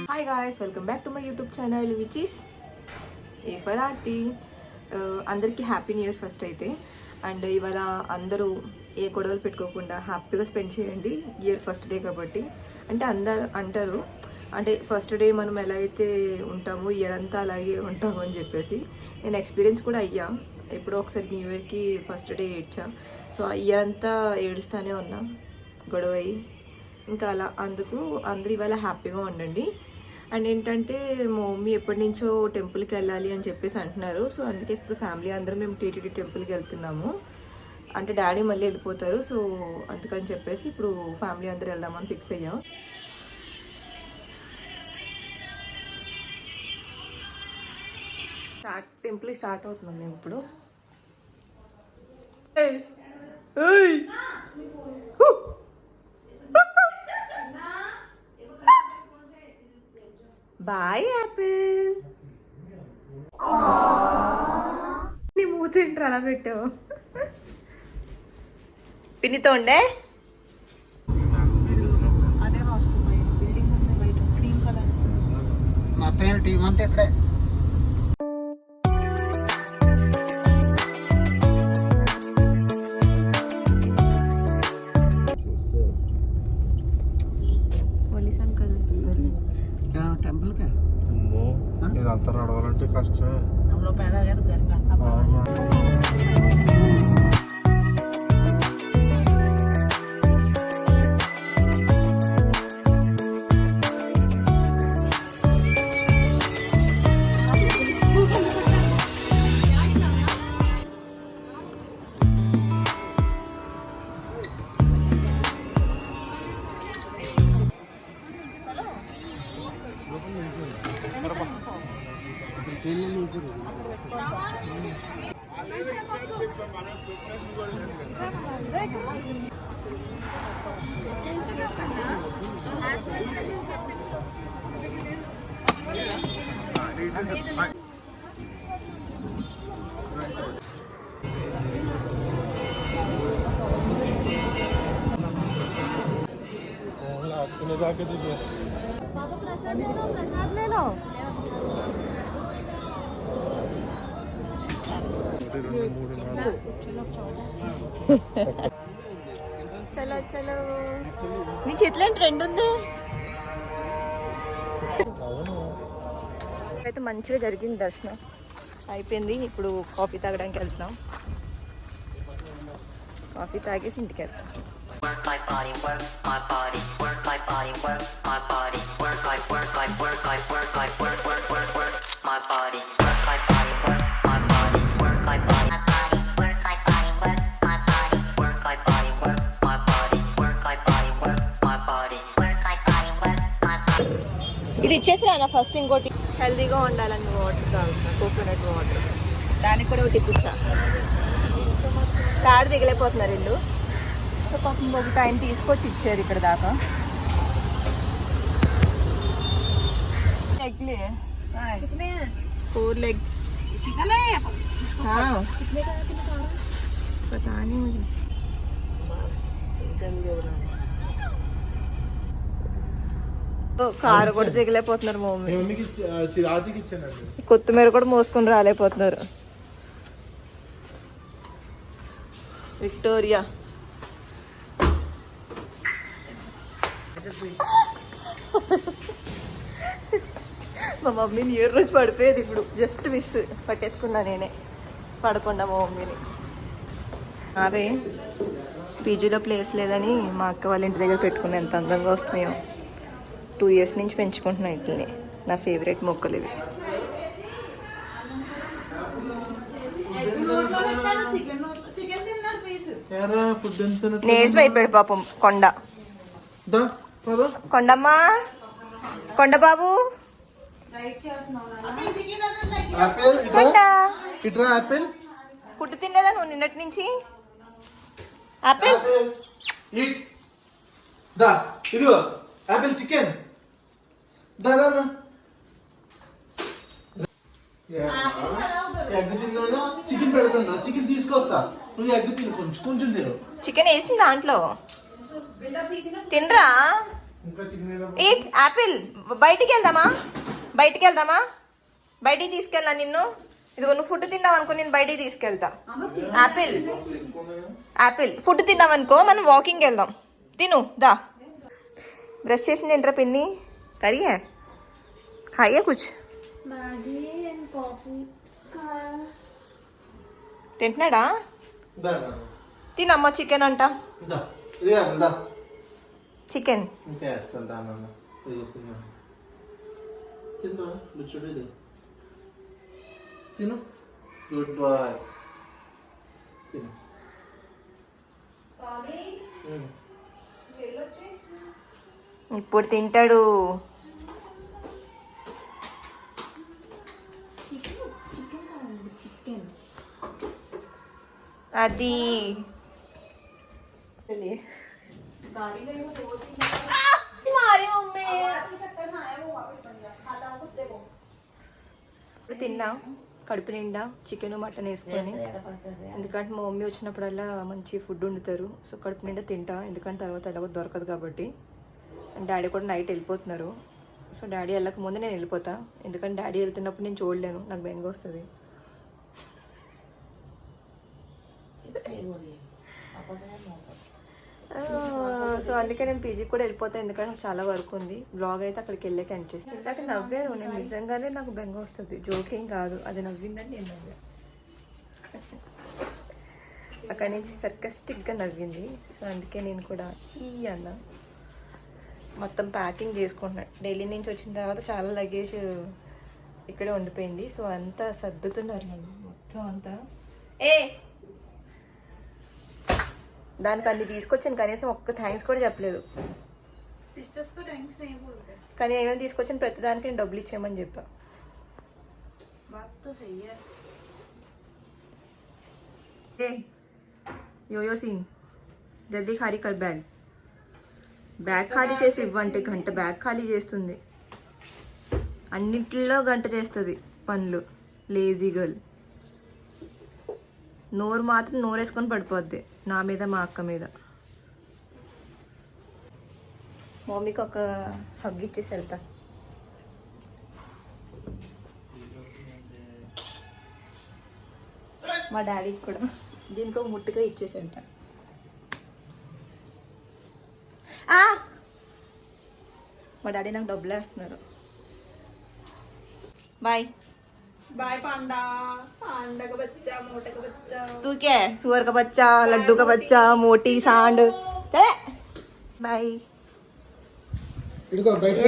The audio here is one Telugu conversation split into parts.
Hi guys, welcome back to my YouTube channel which is A for Aarti. అందరికీ హ్యాపీ న్యూ ఇయర్ ఫస్ట్ అయితే. అండ్ ఇవాళ అందరూ ఏ గొడవలు పెట్టుకోకుండా హ్యాపీగా స్పెండ్ చేయండి ఇయర్ ఫస్ట్ డే కాబట్టి. అంటే అందరు అంటారు, అంటే ఫస్ట్ డే మనం ఎలా అయితే ఉంటామో ఇయర్ అంతా అలాగే ఉంటాము అని చెప్పేసి. నేను ఎక్స్పీరియన్స్ కూడా అయ్యా. ఎప్పుడో ఒకసారి న్యూ ఇయర్కి ఫస్ట్ డే ఏడ్చా. సో ఆ ఇయర్ అంతా ఏడుస్తూనే ఉన్నా గొడవ అయ్యి. ఇంకా అలా అందుకు అందరూ ఇవాళ హ్యాపీగా ఉండండి. అండ్ ఏంటంటే మా మమ్మీ ఎప్పటి నుంచో టెంపుల్కి వెళ్ళాలి అని చెప్పేసి అంటున్నారు. సో అందుకే ఇప్పుడు ఫ్యామిలీ అందరం మేము టీటీడీ టెంపుల్కి వెళ్తున్నాము. అంటే డాడీ మళ్ళీ వెళ్ళిపోతారు. సో అందుకని చెప్పేసి ఇప్పుడు ఫ్యామిలీ అందరూ వెళ్దామని ఫిక్స్ అయ్యాం. టెంపుల్ స్టార్ట్ అవుతున్నాం మేము ఇప్పుడు. Bye apple. నీ మూతింటారు అలా పెట్టావు. పిన్నితో ఉండే అదే హాస్టల్ బిల్డింగ్ ఉంది బయట గ్రీన్ కలర్. మొత్తం టీం అంతా ఇక్కడే. टेंपल क्या अंतर नड़वाలంటే కష్టమే. हम लोग पैदा गए तो घर में आता प्रसाद ले लो. చలో చలో. నీ చేతిలో ట్రెండ్ ఉంది అయితే. మంచిగా జరిగింది దర్శనం అయిపోయింది. ఇప్పుడు కాఫీ తాగడానికి వెళ్తున్నాం. కాఫీ తాగేసి ఇంటికి వెళ్తాం. ఇది ఇచ్చేసిరా నా ఫస్ట్. ఇంకోటి హెల్దీగా ఉండాలని వాటర్ తాగుతున్నా, కోకోనట్ వాటర్. దానికి కూడా ఒకటి ఇప్పించా. కార్డు దిగలేకపోతున్నారు ఇల్లు. సో పాపం ఒక టైం తీసుకొచ్చి ఇచ్చారు ఇక్కడ దాకా. ఎగ్లే 4 legs. पता नहीं मुझे. కారు కూడా దిగలేకపోతున్నారు మా మమ్మీ. కొత్తిమీర కూడా మోసుకొని రాలేకపోతున్నారు. విక్టోరియా మా మమ్మీ న్యూ ఇయర్ రోజు పడిపోయేది. ఇప్పుడు జస్ట్ మిస్ పట్టేసుకున్నా నేనే పడకుండా మా మమ్మీని. అవే పీజీలో ప్లేస్ లేదని మా అక్క వాళ్ళ ఇంటి దగ్గర పెట్టుకున్నా. ఎంత అందంగా వస్తున్నాయో. 2 years నుంచి పెంచుకుంటున్నాను ఇట్లని. నా ఫేవరెట్ మొక్కలు ఇవి. నేర్స్ అయిపోయాడు పాపం కొండ. కొండమ్మా, కొండ బాబు, ఫుడ్ తినలేదా నువ్వు నిన్నటి నుంచి? ఆపిల్ యాపిల్ చికెన్ ఎగ్ తిన్నాను. చికెన్ పెడతాను. చికెన్ తీసుకొస్తా. నువ్వు ఎగ్ తిను. కొంచెం కొంచెం తిను. చికెన్ వేసింది దాంట్లో. తినరా? ఇంకా చికెన్ ఈట్ యాపిల్. బయటికి వెళ్దామా? బయటికి తీసుకెళ్ళా నిన్ను. ఇదిగో నువ్వు ఫుడ్ తిన్నావు అనుకో, నేను బయటికి తీసుకెళ్తా. యాపిల్ ఫుడ్ తిన్నావు అనుకో, మనం వాకింగ్ వెళ్దాం. తిను దా. బ్రష్ చేసింది ఏంట్రా పిన్ని? కర్రీ హై ఖాయే కుచ్. తింటున్నాడా? తినమ్మా చికెన్ అంట. చికెన్ ఇంకా వేస్తాను దానన్న. తిన్నా బుచ్చుడు ఇది తిను. Good boy. తిను. ఇప్పుడు తింటాడు. అది ఇప్పుడు తిన్నా కడుపు నిండా చికెన్ మటన్ వేసుకొని. ఎందుకంటే మా మమ్మీ వచ్చినప్పుడల్లా మంచి ఫుడ్ వండుతారు. సో కడుపు నిండా తింటా, ఎందుకంటే తర్వాత ఎలాగో దొరకదు కాబట్టి. అండ్ డాడీ కూడా నైట్ వెళ్ళిపోతున్నారు. సో డాడీ వెళ్ళక ముందు నేను వెళ్ళిపోతా, ఎందుకంటే డాడీ వెళ్తున్నప్పుడు నేను చూడలేను, నాకు బెంగ వస్తుంది. సో అందుకే నేను పీజీకి కూడా వెళ్ళిపోతాను, ఎందుకంటే నాకు చాలా వర్క్ ఉంది. బ్లాగ్ అయితే అక్కడికి వెళ్ళాక ఎండ్ చేస్తాను. ఇందాక నవ్వాను నేను, నిజంగానే నాకు బెంగ వస్తుంది, జోకేం కాదు. అది నవ్విందని నేను నవ్వా. అక్కడి నుంచి సర్కస్టిక్గా నవ్వింది. సో అందుకే నేను కూడా ఈ అన్న మొత్తం ప్యాకింగ్ చేసుకుంటున్నాను. ఢిల్లీ నుంచి వచ్చిన తర్వాత చాలా లగేజ్ ఇక్కడే ఉండిపోయింది. సో అంతా సర్దుతున్నారు నన్ను మొత్తం అంతా. దానికి అన్ని తీసుకొచ్చాను, కనీసం ఒక్క థ్యాంక్స్ కూడా చెప్పలేదు. కానీ ఏమేమి తీసుకొచ్చాను ప్రతి దానికి నేను డబ్బులు ఇచ్చేయమని చెప్పా. యోయో సీన్ జల్దీ ఖాళీ కర్ బ్యాగ్ ఖాళీ చేసి ఇవ్వంటే గంట బ్యాగ్ ఖాళీ చేస్తుంది. అన్నింటిలో గంట చేస్తుంది పనులు. Lazy girl. నోరు మాత్రం నోరేసుకొని పడిపోద్ది నా మీద మా అక్క మీద. మమ్మీకి ఒక హగ్ ఇచ్చేసి వెళ్తా. మా డాడీకి కూడా దీనికి ఒక ముట్టుగా ఇచ్చేసి వెళ్తా. మా డాడీ నాకు డబ్బులు వేస్తున్నారు. బాయ్ बाय पांडा. पांडा का बच्चा, मोटे का बच्चा. तू क्या है? सुअर का बच्चा, लड्डू का बच्चा, मोटी सांड. चले बाय.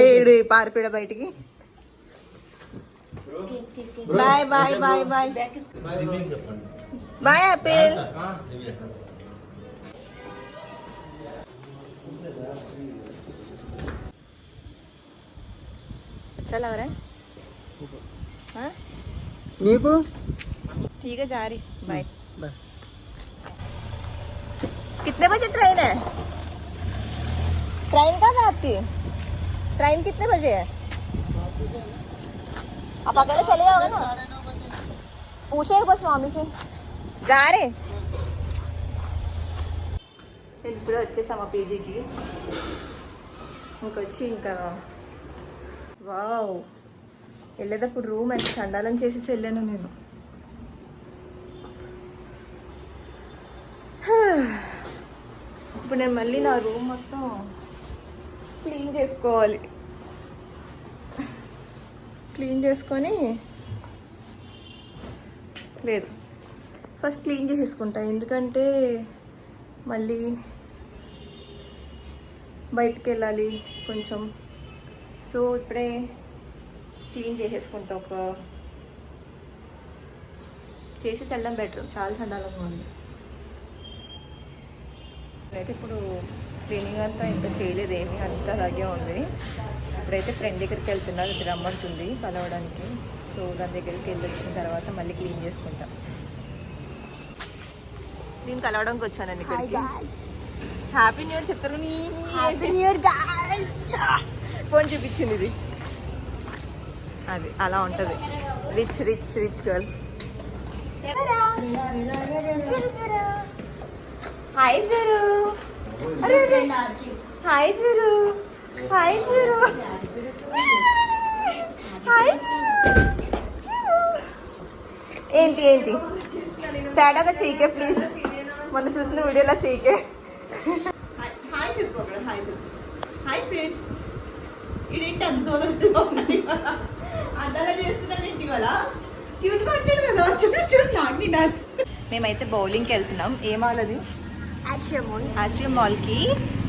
ఏడు పారిపోయాడు బయటికి. Bye bye bye bye bye apple. अच्छा लग रहा है? हाँ నీకు ठीक है, जा रही. बाय. कितने बजे ट्रेन है? ट्रेन कब है आपकी? ट्रेन कितने बजे है? आप अकेले चले जाओगे ना? पूछे एक बार स्वामी से. जा रहे నేను ఇప్పుడు వచ్చేసాము పీజీకి. ఇంకొచ్చి ఇంకా వావ్ వెళ్ళేటప్పుడు రూమ్ ఎంత చండాలం చేసేసి వెళ్ళాను నేను. ఇప్పుడు నేను మళ్ళీ నా రూమ్ మొత్తం క్లీన్ చేసుకోవాలి. క్లీన్ చేసుకొని లేదు ఫస్ట్ క్లీన్ చేసేసుకుంటా, ఎందుకంటే మళ్ళీ బయటికి వెళ్ళాలి కొంచెం. సో ఇప్పుడే క్లీన్ చేసేసుకుంటా. చేసేసి వెళ్ళడం బెటర్, చాలా చండాలంగా ఉంది. అయితే ఇప్పుడు క్లీనింగ్ అంతా ఇంకా చేయలేదేమి, అంతా అలాగే ఉంది. ఇప్పుడైతే ఫ్రెండ్ దగ్గరికి వెళ్తున్నా, అది రమ్మంటుంది కలవడానికి. సో దాని దగ్గరికి వెళ్ళి వచ్చిన తర్వాత మళ్ళీ క్లీన్ చేసుకుంటా. నేను కలవడానికి వచ్చానండి ఇక్కడికి. హ్యాపీ న్యూ ఇయర్ చెప్తారు. Happy new year guys. Phone చూపించింది ఇది, అది అలా ఉంటుంది. Rich rich rich girl. Hi జరు. హాయ్ జరు. హాయ్ జీరో హాయ్ ఏంటి ఏంటి తేడాగా చేయకే ప్లీజ్ మొన్న చూసిన వీడియోలో చేయకే హాయ్ చెప్పు హాయ్ చెప్పు హాయ్ ఫ్రెండ్స్ ఇదేంటి అంత దూరంలో ఉన్నాయి అంతలా చేస్తున్నానండి ఇవాళ క్యూట్గా వచ్చాడు కదా చూడు చూడు నాకు డాన్స్ మేమైతే బౌలింగ్కి వెళ్తున్నాం ఏ మాల్ అది యాక్చువల్ మాల్కి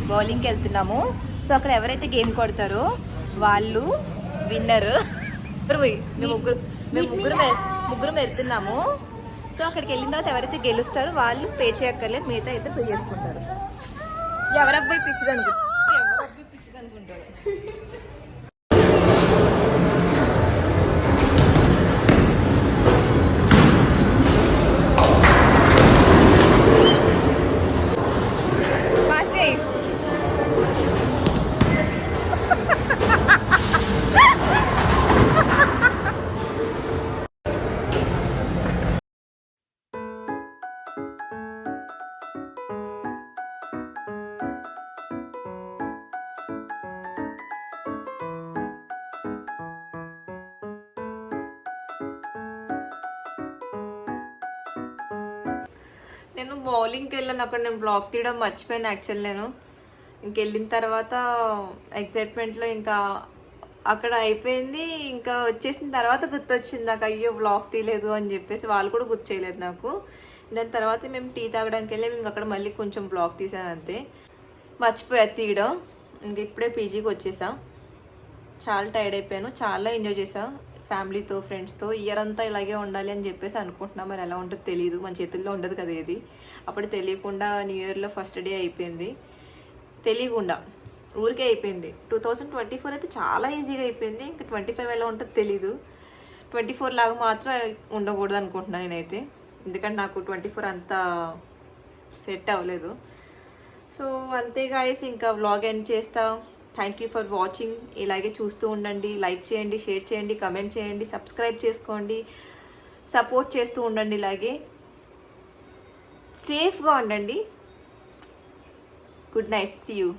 బౌలింగ్కి వెళ్తున్నాము. సో అక్కడ ఎవరైతే గేమ్ కొడతారో వాళ్ళు విన్నర్. మేము ముగ్గురు వెళ్తున్నాము. సో అక్కడికి వెళ్ళిన తర్వాత ఎవరైతే గెలుస్తారో వాళ్ళు పే చేయక్కర్లేదు, మిగతా అయితే పే చేసుకుంటారు. ఎవరబ్బాయి పిచ్చిది అనుకుంటారు. నేను బౌలింగ్కి వెళ్ళాను, అక్కడ నేను బ్లాగ్ తీయడం మర్చిపోయాను. యాక్చువల్ నేను ఇంకెళ్ళిన తర్వాత ఎక్సైట్మెంట్లో ఇంకా అక్కడ అయిపోయింది. ఇంకా వచ్చేసిన తర్వాత గుర్తొచ్చింది నాకు, అయ్యో బ్లాగ్ తీయలేదు అని చెప్పేసి. వాళ్ళు కూడా గుర్తు చేయలేదు నాకు. దాని తర్వాత మేము టీ తాగడానికి వెళ్ళి ఇంక అక్కడ మళ్ళీ కొంచెం బ్లాగ్ తీసాను అంతే, మర్చిపోయా తీయడం. ఇంక ఇప్పుడే పీజీకి వచ్చేసా. చాలా టైర్డ్ అయిపోయాను, చాలా ఎంజాయ్ చేసా ఫ్యామిలీతో ఫ్రెండ్స్తో. ఇయర్ అంతా ఇలాగే ఉండాలి అని చెప్పేసి అనుకుంటున్నా. మరి ఎలా ఉంటుందో తెలియదు, మన చేతుల్లో ఉండదు కదా ఏది. అప్పుడు తెలియకుండా న్యూ ఇయర్లో ఫస్ట్ డే అయిపోయింది, తెలియకుండా ఊరికే అయిపోయింది. 2024 అయితే చాలా ఈజీగా అయిపోయింది. ఇంకా 25 ఎలా ఉంటుందో తెలీదు. 24 లాగా మాత్రం ఉండకూడదు అనుకుంటున్నాను నేనైతే, ఎందుకంటే నాకు 24 అంతా సెట్ అవ్వలేదు. సో అంతే గాయస్, ఇంకా వ్లాగ్ ఎండ్ చేస్తా. Thank you for watching. ఇలాగే చూస్తూ ఉండండి, లైక్ చేయండి, షేర్ చేయండి, కమెంట్ చేయండి, సబ్స్క్రైబ్ చేసుకోండి, సపోర్ట్ చేస్తూ ఉండండి. ఇలాగే సేఫ్గా ఉండండి. Good night, see you.